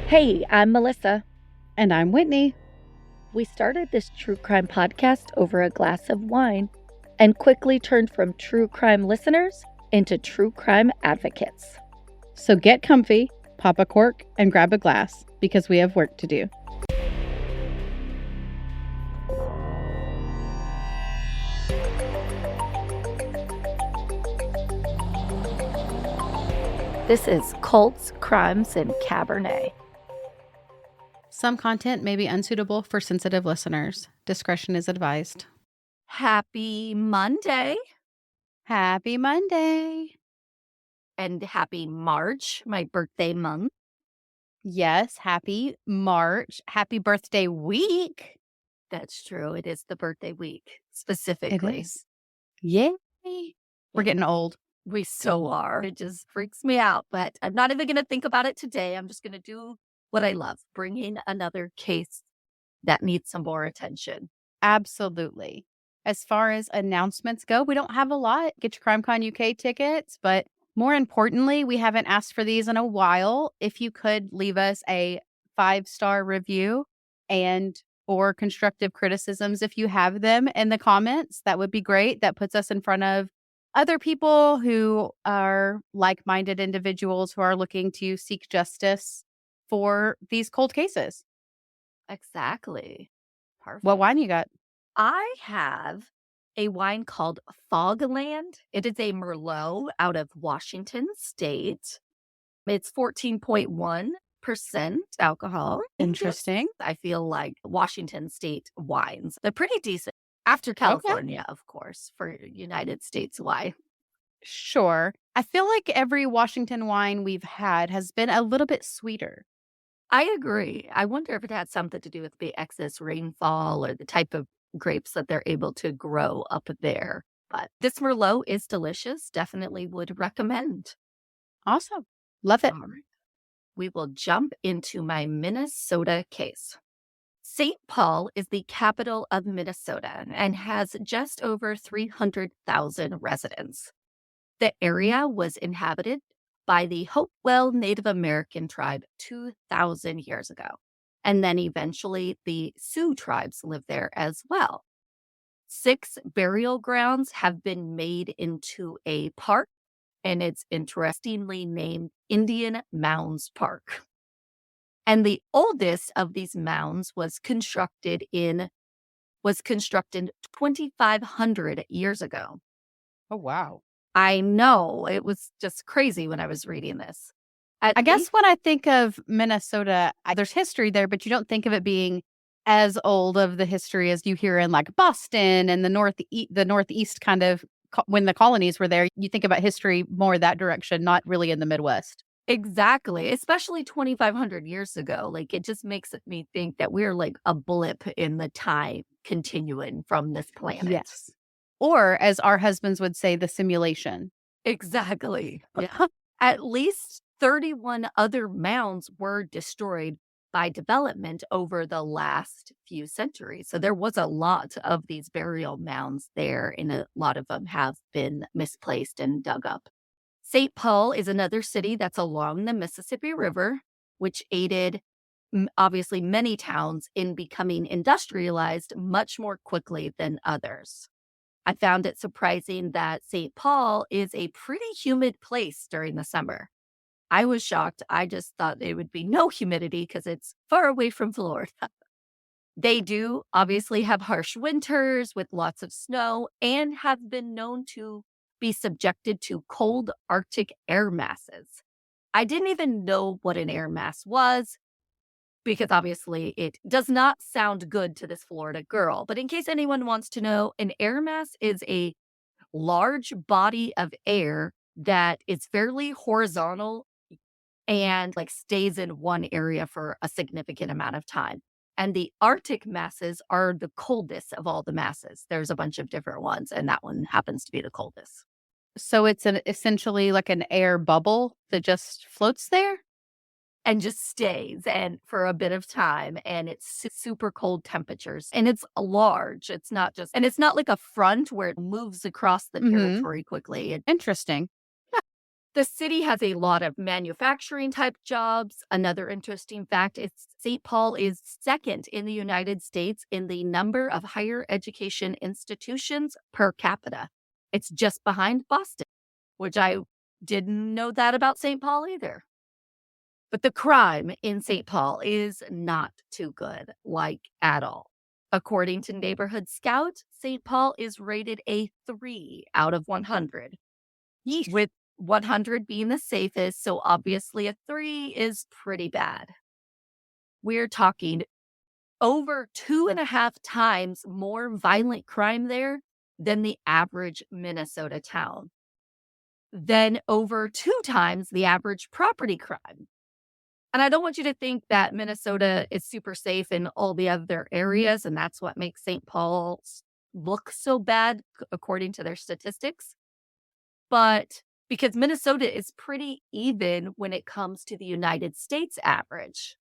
Hey, I'm Melissa. And I'm Whitney. We started this true crime podcast over a glass of wine and quickly turned from true crime listeners into true crime advocates. So get comfy, pop a cork, and grab a glass because we have work to do. This is Cults, Crimes, and Cabernet. Some content may be unsuitable for sensitive listeners. Discretion is advised. Happy Monday Happy Monday. and happy March, my birthday month. Yes, happy March. Happy birthday week. That's true. It is the birthday week specifically. It is. Yay. We're getting old. We so are. It just freaks me out, but I'm not even going to think about it today. I'm just going to do what I love, bringing another case that needs some more attention. Absolutely. As far as announcements go, we don't have a lot. Get your CrimeCon UK tickets, but more importantly, we haven't asked for these in a while. If you could leave us a 5-star review and or constructive criticisms if you have them in the comments, that would be great. That puts us in front of other people who are like-minded individuals who are looking to seek justice for these cold cases. Exactly. Perfect. What wine you got? I have a wine called Fogland. It is a Merlot out of Washington State. It's 14.1% alcohol. Interesting. I feel like Washington State wines, they're pretty decent. After California, of course, for United States wine. Sure. I feel like every Washington wine we've had has been a little bit sweeter. I agree. I wonder if it had something to do with the excess rainfall or the type of grapes that they're able to grow up there. But this Merlot is delicious. Definitely would recommend. Awesome. Love it. All right. We will jump into my Minnesota case. St. Paul is the capital of Minnesota and has just over 300,000 residents. The area was inhabited by the Hopewell Native American tribe 2,000 years ago. And then eventually the Sioux tribes lived there as well. 6 burial grounds have been made into a park, and it's interestingly named Indian Mounds Park. And the oldest of these mounds was constructed 2,500 years ago. Oh, wow. I know, it was just crazy when I was reading this. I guess when I think of Minnesota, there's history there, but you don't think of it being as old of the history as you hear in like Boston and the Northeast kind of when the colonies were there. You think about history more that direction, not really in the Midwest. Exactly, especially 2,500 years ago. Like, it just makes me think that we're like a blip in the time continuum from this planet. Yes. Or, as our husbands would say, the simulation. Exactly. Yeah. At least 31 other mounds were destroyed by development over the last few centuries. So there was a lot of these burial mounds there, and a lot of them have been misplaced and dug up. St. Paul is another city that's along the Mississippi River, which aided obviously many towns in becoming industrialized much more quickly than others. I found it surprising that St. Paul is a pretty humid place during the summer. I was shocked. I just thought there would be no humidity because it's far away from Florida. They do obviously have harsh winters with lots of snow and have been known to be subjected to cold Arctic air masses. I didn't even know what an air mass was because obviously it does not sound good to this Florida girl. But in case anyone wants to know, an air mass is a large body of air that is fairly horizontal and like stays in one area for a significant amount of time. And the Arctic masses are the coldest of all the masses. There's a bunch of different ones, and that one happens to be the coldest. So it's essentially like an air bubble that just floats there? And just stays and for a bit of time, and it's super cold temperatures, and it's large. It's not like a front where it moves across the territory quickly. Interesting. The city has a lot of manufacturing type jobs. Another interesting fact is St. Paul is second in the United States in the number of higher education institutions per capita. It's just behind Boston, which I didn't know that about St. Paul either. But the crime in St. Paul is not too good, like at all. According to Neighborhood Scout, St. Paul is rated a 3 out of 100, Yeesh. with 100 being the safest, so obviously a 3 is pretty bad. We're talking over 2.5 times more violent crime there than the average Minnesota town. Then over 2 times the average property crime. And I don't want you to think that Minnesota is super safe in all the other areas, and that's what makes St. Paul look so bad, according to their statistics. But because Minnesota is pretty even when it comes to the United States average.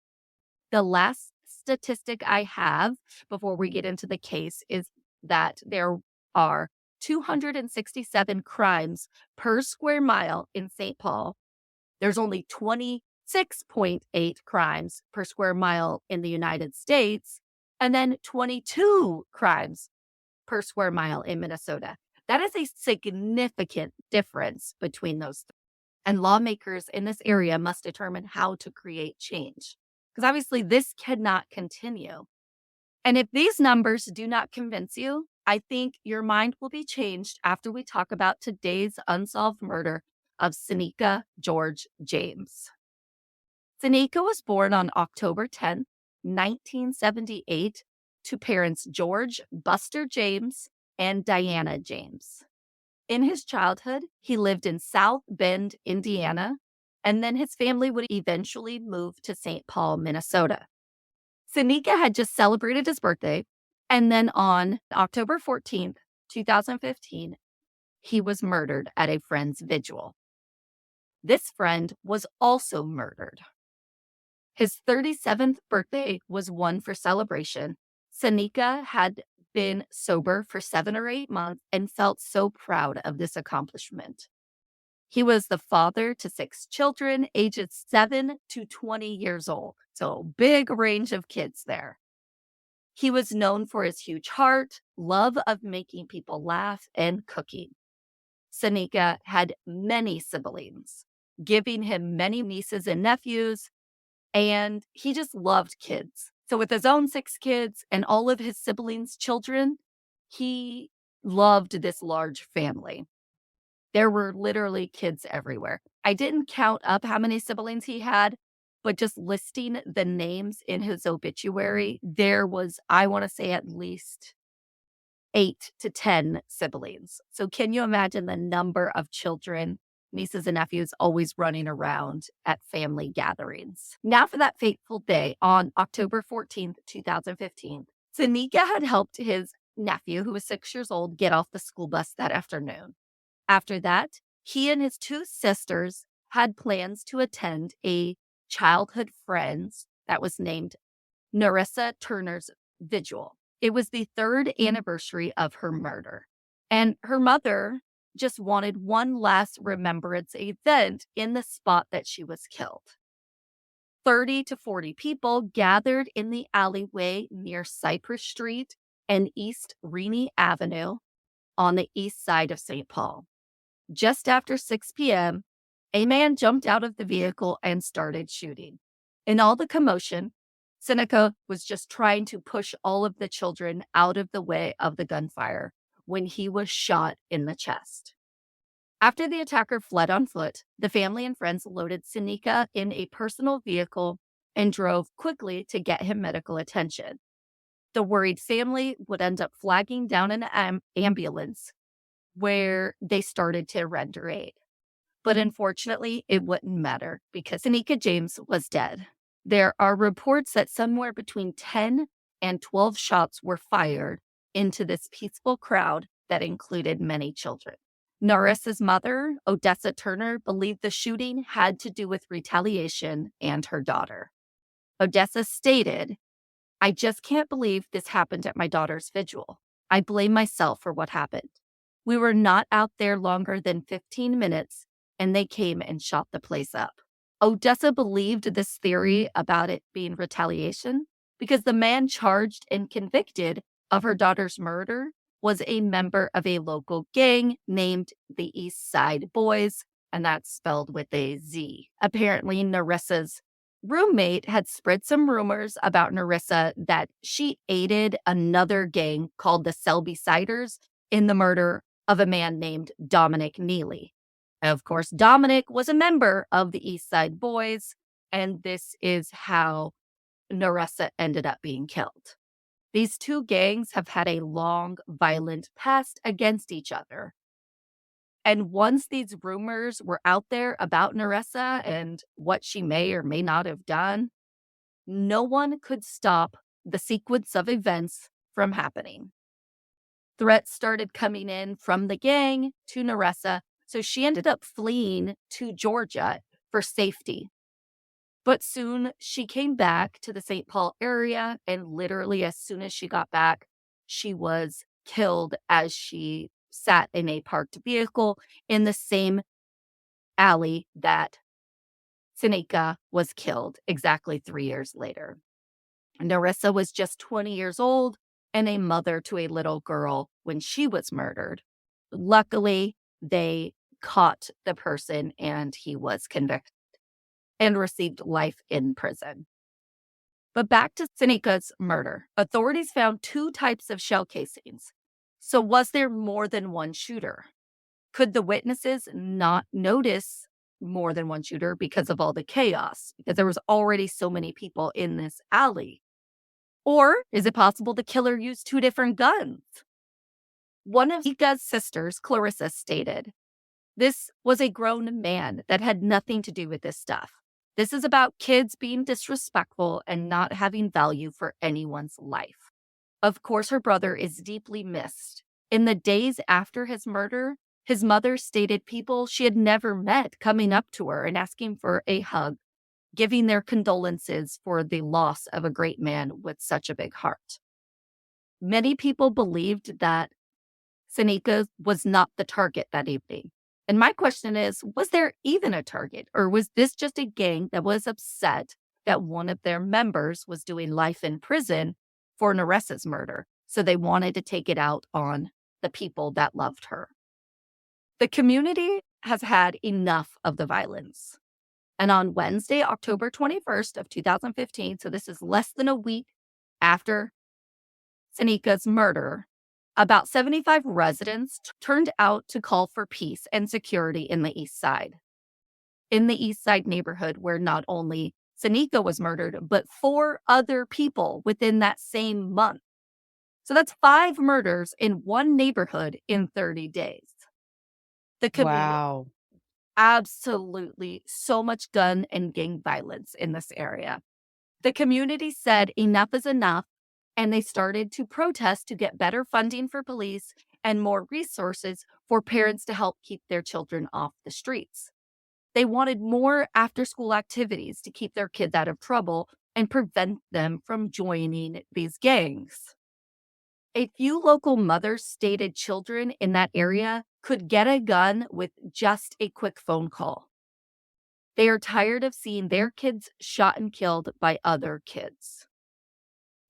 The last statistic I have before we get into the case is that there are 267 crimes per square mile in St. Paul. There's only 26.8 crimes per square mile in the United States, and then 22 crimes per square mile in Minnesota. That is a significant difference between those three. And lawmakers in this area must determine how to create change. Because obviously this cannot continue. And if these numbers do not convince you, I think your mind will be changed after we talk about today's unsolved murder of Synika George James. Synika was born on October 10, 1978, to parents George Buster James and Diana James. In his childhood, he lived in South Bend, Indiana, and then his family would eventually move to St. Paul, Minnesota. Synika had just celebrated his birthday, and then on October 14th, 2015, he was murdered at a friend's vigil. This friend was also murdered. His 37th birthday was one for celebration. Synika had been sober for 7 or 8 months and felt so proud of this accomplishment. He was the father to 6 children, ages 7 to 20 years old. So big range of kids there. He was known for his huge heart, love of making people laugh, and cooking. Synika had many siblings, giving him many nieces and nephews, and he just loved kids. So with his own 6 kids and all of his siblings' children, he loved this large family. There were literally kids everywhere. I didn't count up how many siblings he had, but just listing the names in his obituary, there was, I want to say, at least 8 to 10 siblings. So can you imagine the number of children, nieces and nephews always running around at family gatherings? Now for that fateful day on October 14th, 2015, Synika had helped his nephew, who was 6 years old, get off the school bus that afternoon. After that, he and his 2 sisters had plans to attend a childhood friend's that was named Narissa Turner's vigil. It was the 3rd anniversary of her murder, and her mother just wanted one last remembrance event in the spot that she was killed. 30 to 40 people gathered in the alleyway near Cypress Street and East Rennie Avenue on the east side of St. Paul. Just after 6 p.m., a man jumped out of the vehicle and started shooting. In all the commotion, Synika was just trying to push all of the children out of the way of the gunfire when he was shot in the chest. After the attacker fled on foot, the family and friends loaded Synika in a personal vehicle and drove quickly to get him medical attention. The worried family would end up flagging down an ambulance where they started to render aid. But unfortunately, it wouldn't matter because Synika James was dead. There are reports that somewhere between 10 and 12 shots were fired into this peaceful crowd that included many children. Narissa's mother, Odessa Turner, believed the shooting had to do with retaliation and her daughter. Odessa stated, "I just can't believe this happened at my daughter's vigil. I blame myself for what happened. We were not out there longer than 15 minutes, and they came and shot the place up. Odessa believed this theory about it being retaliation because the man charged and convicted of her daughter's murder was a member of a local gang named the East Side Boys, and that's spelled with a Z. Apparently, Narissa's roommate had spread some rumors about Narissa that she aided another gang called the Selby-Siders in the murder of a man named Dominic Neely. Of course, Dominic was a member of the East Side Boys, and this is how Narissa ended up being killed. These two gangs have had a long, violent past against each other. And once these rumors were out there about Narissa and what she may or may not have done, no one could stop the sequence of events from happening. Threats started coming in from the gang to Narissa, so she ended up fleeing to Georgia for safety. But soon she came back to the St. Paul area, and literally as soon as she got back, she was killed as she sat in a parked vehicle in the same alley that Synika was killed exactly 3 years later. Narissa was just 20 years old and a mother to a little girl when she was murdered. Luckily, they caught the person and he was convicted and received life in prison. But back to Synika's murder. Authorities found 2 types of shell casings. So was there more than one shooter? Could the witnesses not notice more than one shooter because of all the chaos? Because there was already so many people in this alley. Or is it possible the killer used 2 different guns? One of Synika's sisters, Clarissa, stated, "This was a grown man that had nothing to do with this stuff. This is about kids being disrespectful and not having value for anyone's life." Of course, her brother is deeply missed. In the days after his murder, his mother stated people she had never met coming up to her and asking for a hug, giving their condolences for the loss of a great man with such a big heart. Many people believed that Synika was not the target that evening. And my question is, was there even a target? Or was this just a gang that was upset that one of their members was doing life in prison for Narissa's murder? So they wanted to take it out on the people that loved her. The community has had enough of the violence. And on Wednesday, October 21st of 2015, so this is less than a week after Synika's murder, about 75 residents turned out to call for peace and security in the East Side. In the East Side neighborhood where not only Synika was murdered, but 4 other people within that same month. So that's 5 murders in one neighborhood in 30 days. The community, Wow. absolutely so much gun and gang violence in this area. The community said enough is enough, and they started to protest to get better funding for police and more resources for parents to help keep their children off the streets. They wanted more after-school activities to keep their kids out of trouble and prevent them from joining these gangs. A few local mothers stated children in that area could get a gun with just a quick phone call. They are tired of seeing their kids shot and killed by other kids.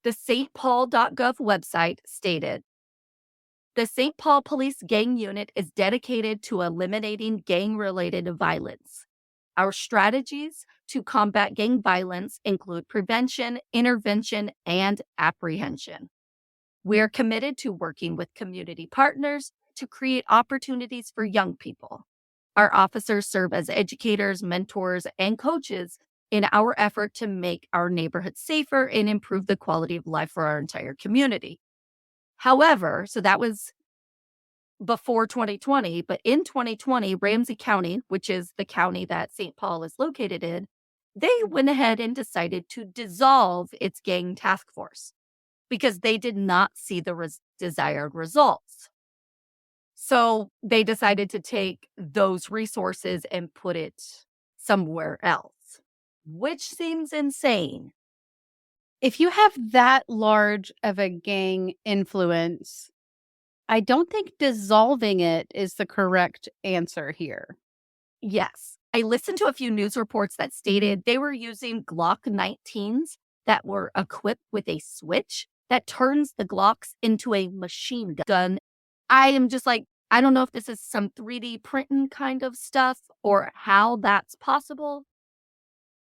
The stpaul.gov website stated, "The St. Paul Police Gang Unit is dedicated to eliminating gang-related violence. Our strategies to combat gang violence include prevention, intervention, and apprehension. We are committed to working with community partners to create opportunities for young people. Our officers serve as educators, mentors, and coaches in our effort to make our neighborhood safer and improve the quality of life for our entire community." However, so that was before 2020, but in 2020, Ramsey County, which is the county that St. Paul is located in, they went ahead and decided to dissolve its gang task force because they did not see the desired results. So they decided to take those resources and put it somewhere else, which seems insane. If you have that large of a gang influence, I don't think dissolving it is the correct answer here. Yes. I listened to a few news reports that stated they were using Glock 19s that were equipped with a switch that turns the Glocks into a machine gun. I am just like, I don't know if this is some 3D printing kind of stuff or how that's possible.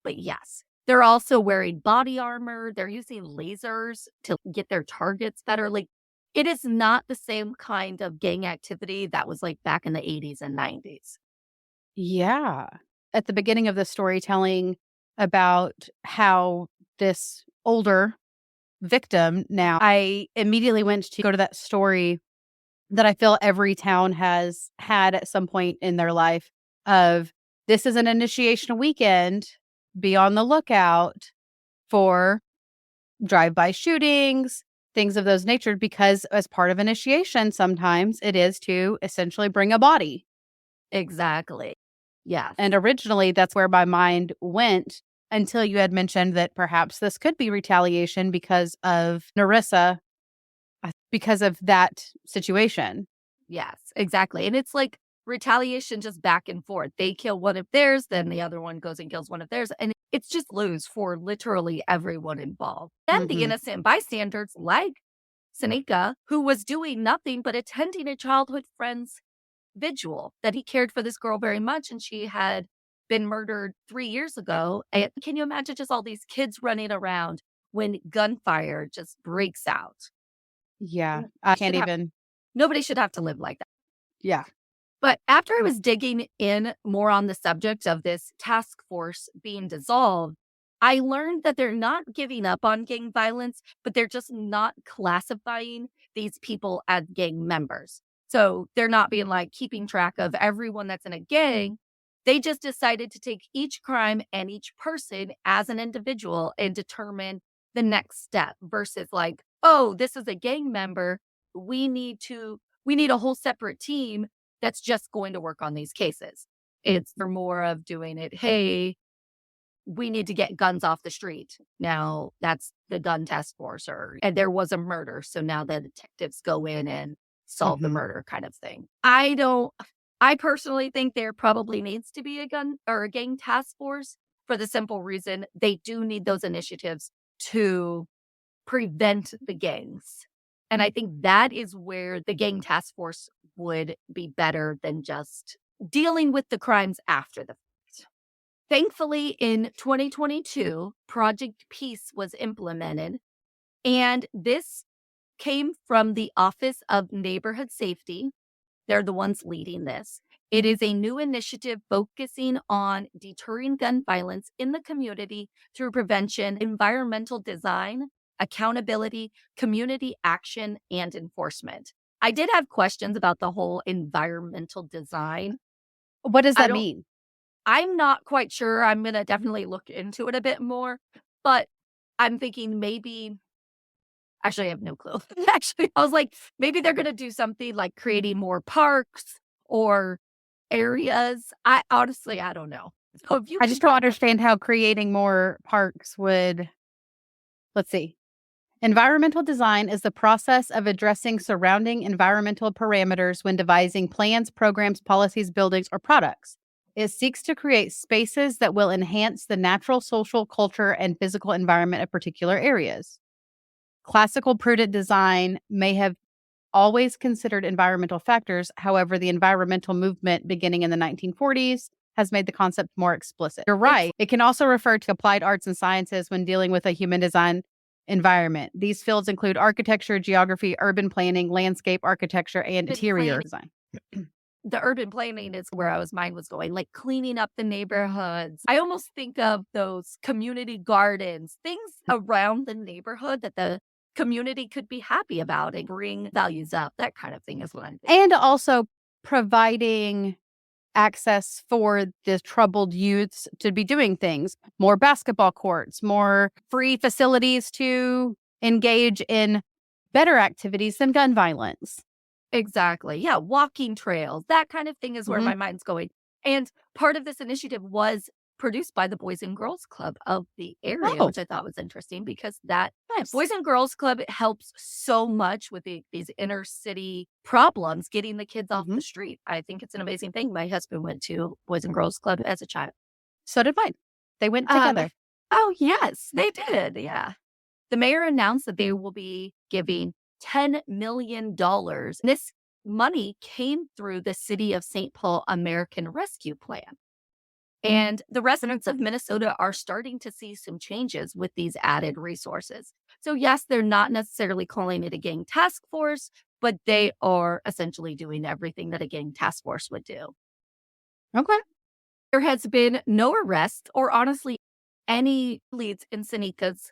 But yes, they're also wearing body armor. They're using lasers to get their targets better. Like, it is not the same kind of gang activity that was like back in the 80s and 90s. Yeah. At the beginning of the storytelling about how this older victim now, I immediately went to go to that story that I feel every town has had at some point in their life of this is an initiation weekend. Be on the lookout for drive-by shootings, things of those nature, because as part of initiation, sometimes it is to essentially bring a body. Exactly. Yeah. And originally, that's where my mind went until you had mentioned that perhaps this could be retaliation because of Narissa, because of that situation. Yes, exactly. And it's like retaliation just back and forth. They kill one of theirs, then the other one goes and kills one of theirs. And it's just lose for literally everyone involved. Then the innocent bystanders, like Synika, who was doing nothing but attending a childhood friend's vigil, that he cared for this girl very much, and she had been murdered 3 years ago. And can you imagine just all these kids running around when gunfire just breaks out? Yeah, I can't even. Nobody should have to live like that. Yeah. But after I was digging in more on the subject of this task force being dissolved, I learned that they're not giving up on gang violence, but they're just not classifying these people as gang members. So they're not being like keeping track of everyone that's in a gang. They just decided to take each crime and each person as an individual and determine the next step versus like, oh, this is a gang member. We need a whole separate team that's just going to work on these cases. It's for more of doing it, hey, we need to get guns off the street. Now that's the gun task force, and there was a murder. So now the detectives go in and solve the murder kind of thing. I personally think there probably needs to be a gun or a gang task force for the simple reason they do need those initiatives to prevent the gangs. And I think that is where the gang task force would be better than just dealing with the crimes after the fact. Thankfully, in 2022, Project Peace was implemented, and this came from the Office of Neighborhood Safety. They're the ones leading this. It is a new initiative focusing on deterring gun violence in the community through prevention, environmental design, accountability, community action, and enforcement. I did have questions about the whole environmental design. What does that mean? I'm not quite sure. I'm going to definitely look into it a bit more, but I'm thinking maybe, actually, I have no clue. Actually, I was like, maybe they're going to do something like creating more parks or areas. I don't know. So I just don't understand how creating more parks would, let's see. Environmental design is the process of addressing surrounding environmental parameters when devising plans, programs, policies, buildings, or products. It seeks to create spaces that will enhance the natural, social, culture, and physical environment of particular areas. Classical prudent design may have always considered environmental factors. However, the environmental movement beginning in the 1940s has made the concept more explicit. You're right. It can also refer to applied arts and sciences when dealing with a human design environment. These fields include architecture, geography, urban planning, landscape architecture, and interior design. The urban planning is where mine was going, like cleaning up the neighborhoods. I almost think of those community gardens, things around the neighborhood that the community could be happy about and bring values up. That kind of thing is what I'm thinking. And also providing access for the troubled youths to be doing things, more basketball courts, more free facilities to engage in better activities than gun violence. Exactly. Yeah. Walking trails, that kind of thing is where my mind's going. And part of this initiative was produced by the Boys and Girls Club of the area, Oh. which I thought was interesting because that Nice. Boys and Girls Club helps so much with these inner city problems, getting the kids off the street. I think it's an amazing thing. My husband went to Boys and Girls Club as a child. So did mine. They went together. Oh, yes, they did. Yeah. The mayor announced that they will be giving $10 million. This money came through the City of St. Paul American Rescue Plan. And the residents of Minnesota are starting to see some changes with these added resources. So yes, they're not necessarily calling it a gang task force, but they are essentially doing everything that a gang task force would do. Okay. There has been no arrest or honestly any leads in Synika's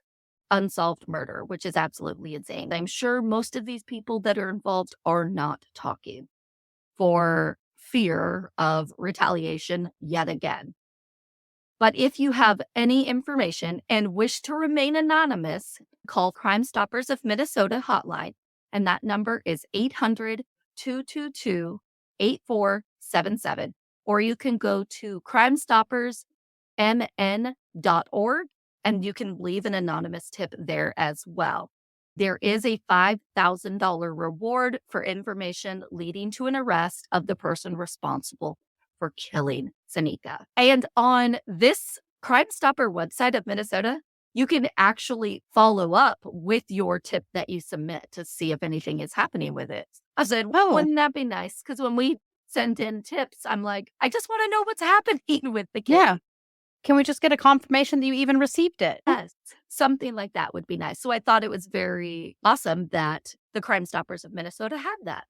unsolved murder, which is absolutely insane. I'm sure most of these people that are involved are not talking for fear of retaliation yet again. But if you have any information and wish to remain anonymous, call Crime Stoppers of Minnesota hotline, and that number is 800-222-8477. Or you can go to crimestoppersmn.org and you can leave an anonymous tip there as well. There is a $5,000 reward for information leading to an arrest of the person responsible for killing Synika. And on this Crime Stopper website of Minnesota, you can actually follow up with your tip that you submit to see if anything is happening with it. I said, well, wouldn't that be nice? Because when we send in tips, I'm like, I just want to know what's happening with the kid. Yeah. Can we just get a confirmation that you even received it? Yes, something like that would be nice. So I thought it was very awesome that the Crime Stoppers of Minnesota had that.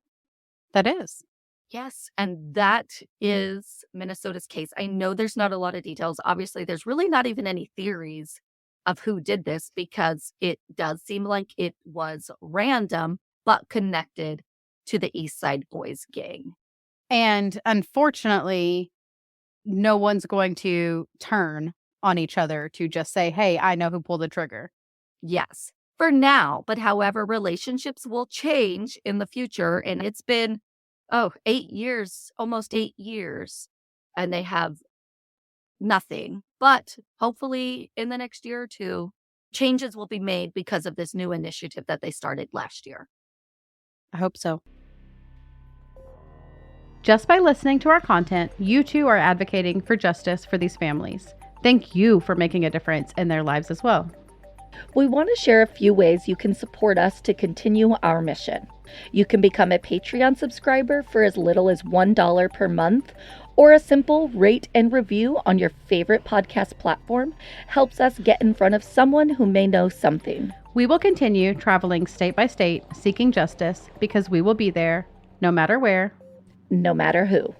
That is. Yes, and that is Minnesota's case. I know there's not a lot of details. Obviously, there's really not even any theories of who did this because it does seem like it was random, but connected to the East Side Boys gang. And unfortunately, no one's going to turn on each other to just say, hey, I know who pulled the trigger. Yes, for now. But however, relationships will change in the future. And it's been, 8 years, almost 8 years, and they have nothing. But hopefully in the next year or two, changes will be made because of this new initiative that they started last year. I hope so. Just by listening to our content, you too are advocating for justice for these families. Thank you for making a difference in their lives as well. We want to share a few ways you can support us to continue our mission. You can become a Patreon subscriber for as little as $1 per month, or a simple rate and review on your favorite podcast platform helps us get in front of someone who may know something. We will continue traveling state by state, seeking justice, because we will be there, no matter where, no matter who.